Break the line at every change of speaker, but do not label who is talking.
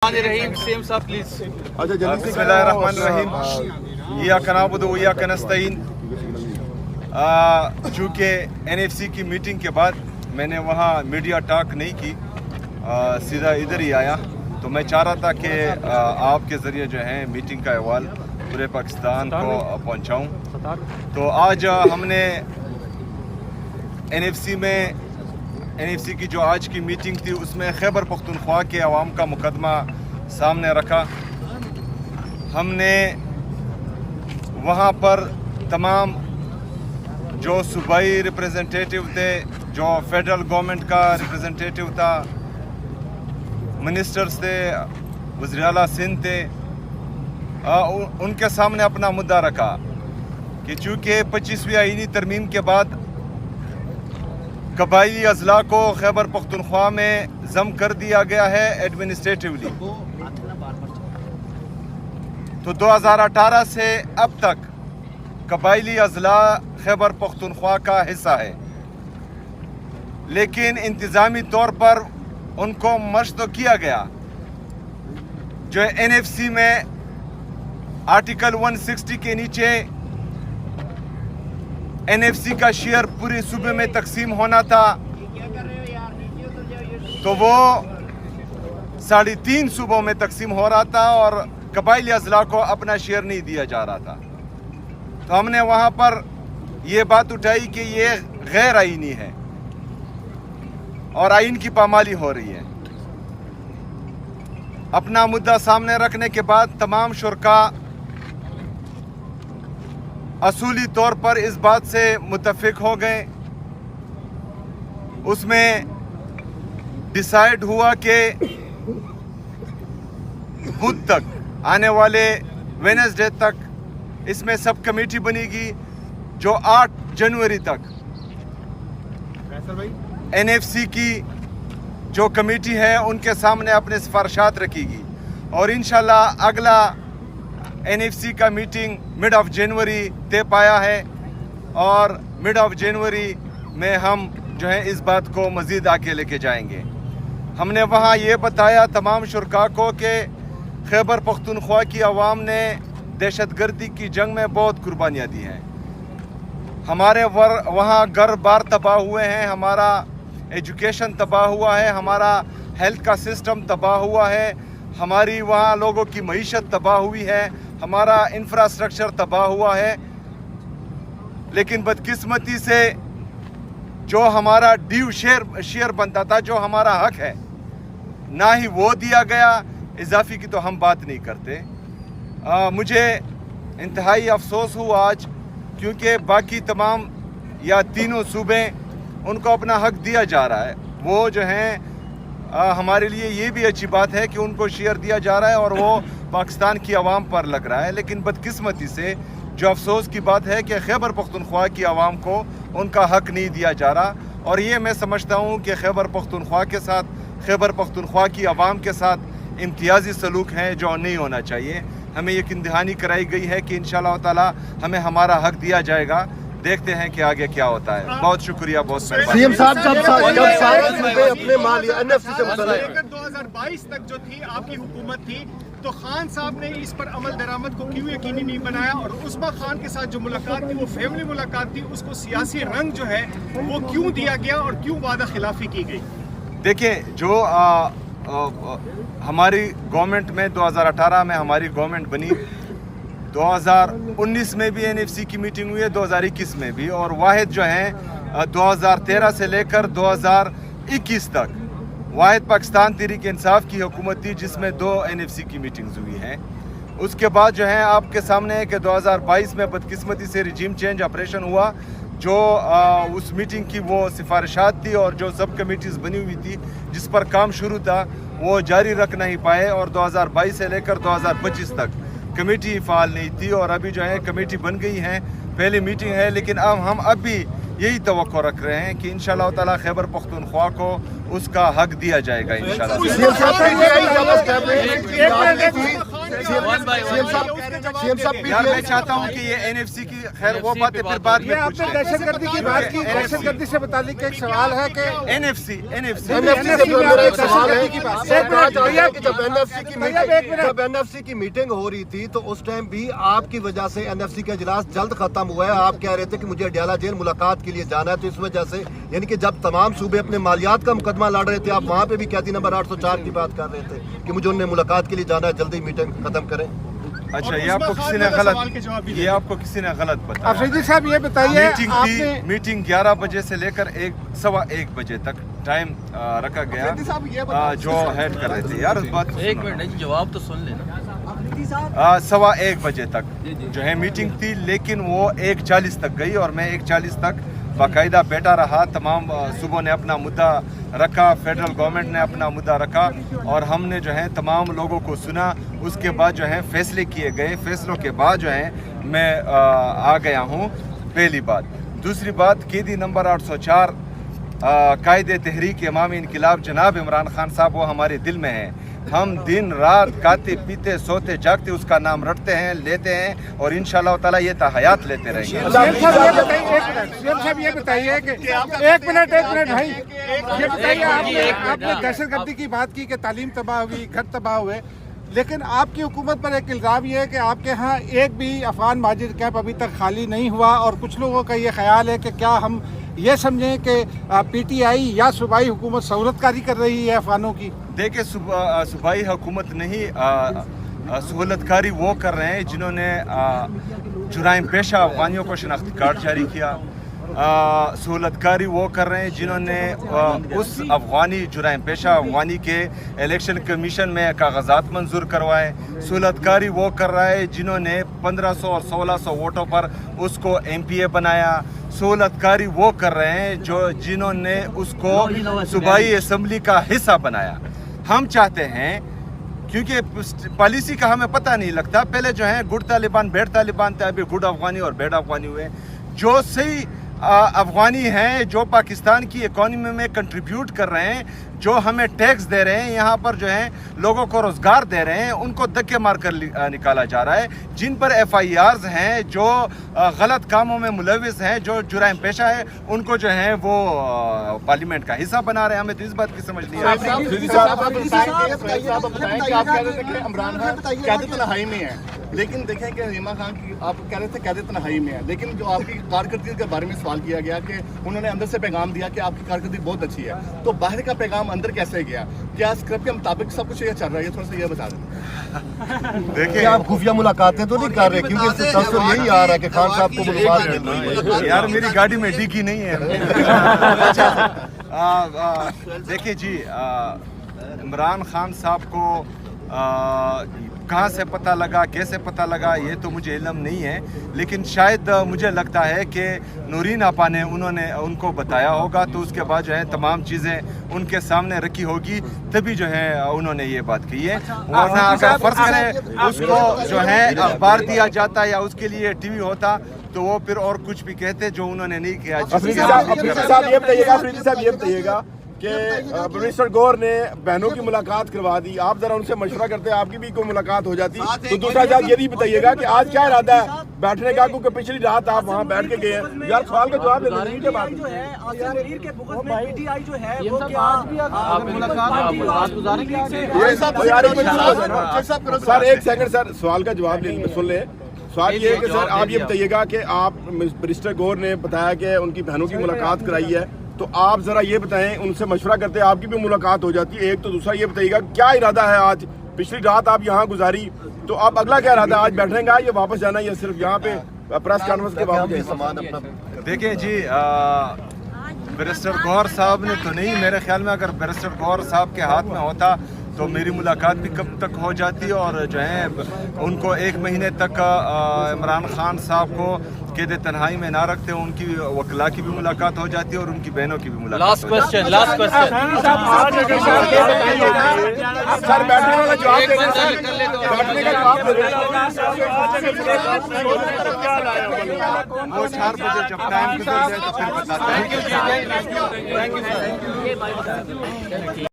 बिस्मिल्लाहिर्रहमानिर्रहीम सेम साहब प्लीज।
बिस्मिल्लाहिर्रहमानिर्रहीम इय्याका नअबुदु व इय्याका नस्तईन। चूँकि NFC की मीटिंग के बाद मैंने वहाँ मीडिया टॉक नहीं की, सीधा इधर ही आया, तो मैं चाह रहा था कि आपके ज़रिए जो है मीटिंग का अहवाल पूरे पाकिस्तान को पहुँचाऊँ। तो आज हमने NFC की जो आज की मीटिंग थी उसमें खैबर पख्तूनख्वा के अवाम का मुकदमा सामने रखा। हमने वहाँ पर तमाम जो सूबाई रिप्रेजेंटेटिव थे, जो फेडरल गवर्नमेंट का रिप्रेजेंटेटिव था, मिनिस्टर्स थे, वज़ीर आला सिंध थे, उनके सामने अपना मुद्दा रखा कि चूँकि 25वीं आईनी तरमीम के बाद कबायली अजला को खैबर पख्तूनख्वा में ज़म कर दिया गया है एडमिनिस्ट्रेटिवली, तो 2018 से अब तक कबायली अजला खैबर पख्तूनख्वा का हिस्सा है, लेकिन इंतज़ामी तौर पर उनको मर्ज तो किया गया। जो NFC में आर्टिकल 160 के नीचे NFC का शेयर पूरे सूबे में तकसीम होना था, तो वो 3.5 सूबों में तकसीम हो रहा था और कबायली अजला को अपना शेयर नहीं दिया जा रहा था। तो हमने वहाँ पर ये बात उठाई कि ये गैर आईनी है और आइन की पामाली हो रही है। अपना मुद्दा सामने रखने के बाद तमाम शुरका असूली तौर पर इस बात से मुत्तफिक हो गए। उसमें डिसाइड हुआ कि बुध तक, आने वाले वेडनेसडे तक इसमें सब कमेटी बनेगी, जो 8 जनवरी तक NFC की जो कमेटी है उनके सामने अपने सिफारिशात रखेगी और इंशाल्लाह अगला NFC का मीटिंग मिड ऑफ जनवरी तय पाया है और मिड ऑफ जनवरी में हम जो है इस बात को मज़ीद आगे लेके जाएंगे। हमने वहाँ ये बताया तमाम शुरका को कि खैबर पख्तूनख्वा की आवाम ने दहशतगर्दी की जंग में बहुत कुर्बानियाँ दी हैं। हमारे वहाँ घर बार तबाह हुए हैं, हमारा एजुकेशन तबाह हुआ है, हमारा हेल्थ का सिस्टम तबाह हुआ है, हमारी वहाँ लोगों की मईशत तबाह हुई है, हमारा इंफ्रास्ट्रक्चर तबाह हुआ है। लेकिन बदकिस्मती से जो हमारा ड्यू शेयर बनता था, जो हमारा हक है, ना ही वो दिया गया। इजाफी की तो हम बात नहीं करते। मुझे इंतहाई अफसोस हुआ आज, क्योंकि बाकी तमाम या तीनों सूबे उनको अपना हक दिया जा रहा है। वो जो हैं हमारे लिए ये भी अच्छी बात है कि उनको शेयर दिया जा रहा है और वो पाकिस्तान की आवाम पर लग रहा है। लेकिन बदकिस्मती से जो अफसोस की बात है कि खैबर पख्तूनख्वा की आवाम को उनका हक नहीं दिया जा रहा, और ये मैं समझता हूँ कि खैबर पख्तूनख्वा के साथ, खैबर पख्तूनख्वा की आवाम के साथ इम्तियाजी सलूक हैं जो नहीं होना चाहिए। हमें यकीन दहानी कराई गई है कि इंशाअल्लाह ताला हमें हमारा हक दिया जाएगा। देखते हैं कि आगे क्या होता है। बहुत शुक्रिया, बहुत मेहरबानी।
सीएम साहब जब सारे सूबे अपने माल NFC से
अगर 2022 तक जो थी आपकी हुकूमत थी, तो खान साहब ने इस पर अमल दरामद को क्यों यकीनी नहीं बनाया, और उस्मा खान के साथ जो मुलाकात थी वो फैमिली मुलाकात थी, उसको सियासी रंग जो है वो क्यों दिया गया और क्यों वादा खिलाफी की गई?
देखिए, जो हमारी गवर्नमेंट में 2018 में हमारी गवर्नमेंट बनी, 2019 में भी NFC की मीटिंग हुई है, 2021 में भी, और वाहिद जो है 2013 से लेकर 2021 तक वाहिद पाकिस्तान तहरीक इंसाफ की हुकूमत थी जिसमें 2 NFC की मीटिंग्स हुई हैं। उसके बाद जो है आपके सामने है कि 2022 में बदकिस्मती से रिजीम चेंज ऑपरेशन हुआ, जो उस मीटिंग की वो सिफारिशात थी और जो सब कमेटीज़ बनी हुई थी जिस पर काम शुरू था वो जारी रख नहीं पाए, और 2022 से लेकर 2025 तक कमेटी फ़ाल नहीं थी, और अभी जो है कमेटी बन गई है, पहली मीटिंग है। लेकिन अब हम भी यही तवक्को रख रहे हैं कि इंशाअल्लाह ताला खैबर पख्तूनख्वा को उसका हक दिया जाएगा इंशाअल्लाह।
सीएम साहब
यार मैं चाहता हूँ कि ये एनएफसी की खैर वो बातें फिर बाद में
आपने दहशतगर्दी की बात की, दहशतगर्दी से मुतालिक एक सवाल है कि
एनएफसी
एनएफसी से मेरा एक सवाल है कि जब एनएफसी की मीटिंग हो रही थी तो उस टाइम भी आपकी वजह से एनएफसी का इजलास जल्द खत्म हुआ है। आप कह रहे थे कि मुझे अडयाला जेल मुलाकात के लिए जाना है, तो इस वजह से यानी कि जब तमाम सूबे अपने मालियात का मुकदमा लड़ रहे थे, आप वहाँ पे भी कैदी नंबर 804 की बात कर रहे थे कि मुझे उन्हें मुलाकात के लिए जाना है, जल्दी मीटिंग खत्म करें।
अच्छा, ये आपको किसी ने गलत बताया।
अफरीदी साहब ये बताइए,
मीटिंग 11 बजे से लेकर 1:15 बजे तक टाइम रखा गया जो हेड कर रहे थे। यार बात
एक मिनट जवाब तो सुन लेना।
1:15 बजे तक जो है मीटिंग थी, लेकिन वो 1:40 तक गई और मैं 1:40 तक बाकायदा बैठा रहा। तमाम सूबों ने अपना मुद्दा रखा, फेडरल गवर्नमेंट ने अपना मुद्दा रखा और हमने जो है तमाम लोगों को सुना। उसके बाद जो है फैसले किए गए। फैसलों के बाद जो है मैं आ गया हूँ। पहली बात। दूसरी बात, कैदी नंबर 804 कायदे तहरीक इमामी इनकलाब जनाब इमरान खान साहब वो हमारे दिल में हैं। हम दिन रात खाते पीते सोते जागते उसका नाम रटते हैं, लेते हैं और इंशाअल्लाह ताला ये हयात लेते रहेंगे।
सीएम साहब ये बताइए कि एक मिनट भाई, ये बताइए, आपने दहशतगर्दी की बात की कि तालीम तबाह हुई, घर तबाह हुए, लेकिन आपकी हुकूमत पर एक इल्ज़ाम ये है कि आपके यहाँ एक भी अफगान माजिद कैंप अभी तक खाली नहीं हुआ और कुछ लोगों का ये ख्याल है कि क्या हम ये समझें कि पीटीआई या सूबाई हुकूमत सहूलतकारी कर रही है अफगानों की?
देखिए, सूबाई हुकूमत नहीं, सहूलतकारी वो कर रहे हैं जिन्होंने जुराइम पेशा अफगानियों को शनाख्ती कार्ड जारी किया। सहूलतकारी वो कर रहे हैं जिन्होंने उस अफगानी जुराइम पेशा अफगानी के इलेक्शन कमीशन में कागजात मंजूर करवाए। सहूलतकारी वो कर रहा है जिन्होंने 1500 और 1600 वोटों पर उसको MPA बनाया। सहूलतकारी वो कर रहे हैं जिन्होंने उसको सूबाई असम्बली का हिस्सा बनाया। हम चाहते हैं, क्योंकि पॉलिसी का हमें पता नहीं लगता, पहले जो है गुड तालिबान बैड तालिबान थे, अभी गुड अफगानी और बैड अफगानी हुए। जो सही अफगानी हैं, जो पाकिस्तान की इकॉनमी में कंट्रीब्यूट कर रहे हैं, जो हमें टैक्स दे रहे हैं, यहाँ पर जो है लोगों को रोज़गार दे रहे हैं, उनको धक्के मार कर निकाला जा रहा है। जिन पर FIRs हैं, जो गलत कामों में मुलविस हैं, जो जुराइम पेशा है, उनको जो है वो पार्लियामेंट का हिस्सा बना रहे हैं। हमें तो इस बात की समझ नहीं आ रही।
लेकिन देखें कि रीमा खान की आप कह रहे थे कैद तन्हाई में है, लेकिन जो आपकी कारकर्दगी के बारे में सवाल किया गया कि उन्होंने अंदर से पैगाम दिया कि आपकी कारकर्दगी बहुत अच्छी है, तो बाहर का पैगाम अंदर कैसे गया? क्या स्क्रिप्ट के मुताबिक सब कुछ ये चल रहा है? ये थोड़ा सा ये बता दें।
देखिए,
आप खुफिया मुलाकातें तो नहीं कर रहे, क्योंकि तस्वीर यही आ रहा है कि खान साहब को मुलाकात मिल रही है।
यार मेरी गाड़ी में डिग्गी नहीं है। देखिए जी, इमरान खान साहब को कहाँ से पता लगा, कैसे पता लगा, ये तो मुझे इल्म नहीं है, लेकिन शायद मुझे लगता है कि नूरीन आपा ने उनको बताया होगा, तो उसके बाद जो है तमाम चीज़ें उनके सामने रखी होगी, तभी जो है उन्होंने ये बात कही है। वरना अगर फर्ज करें उसको जो है अखबार दिया जाता या उसके लिए TV होता, तो वो फिर और कुछ भी कहते जो उन्होंने नहीं किया।
अफरीदी साहब ये बताइएगा कि मिनिस्टर गौर ने बहनों की मुलाकात करवा दी, आप जरा उनसे मशवरा करते आपकी भी कोई मुलाकात हो जाती। तो दूसरा बात ये भी बताइएगा कि आज क्या इरादा है बैठने का, क्योंकि पिछली रात आप वहाँ बैठ के गए हैं। यार सवाल का जवाब दे सर, एक सेकंड सर, सवाल का जवाब सुन ले। सवाल ये है कि सर आप ये बताइएगा कि आप मिनिस्टर गौर ने बताया कि उनकी बहनों की मुलाकात कराई है, तो आप जरा ये बताएं, उनसे मशवरा करते आपकी भी मुलाकात हो जाती है एक, तो दूसरा ये बताइएगा क्या इरादा है आज, पिछली रात आप यहाँ गुजारी, तो आप अगला क्या इरादा है, आज बैठने का या वापस जाना या सिर्फ यहाँ पे प्रेस कॉन्फ्रेंस के बाद?
देखिए जी, बैरिस्टर गौर साहब ने तो नहीं, मेरे ख्याल में अगर बैरिस्टर गौर साहब के हाथ में होता तो मेरी मुलाकात भी कब तक हो जाती, और जो है उनको 1 महीने तक इमरान खान साहब को कैद तन्हाई में ना रखते, उनकी वकला की भी मुलाकात हो जाती और उनकी बहनों की भी मुलाकात।
लास्ट क्वेश्चन
सर बैठने वाला जवाब
वो 4 बजे जब टाइम गुजर जाए तो फिर बताते हैं।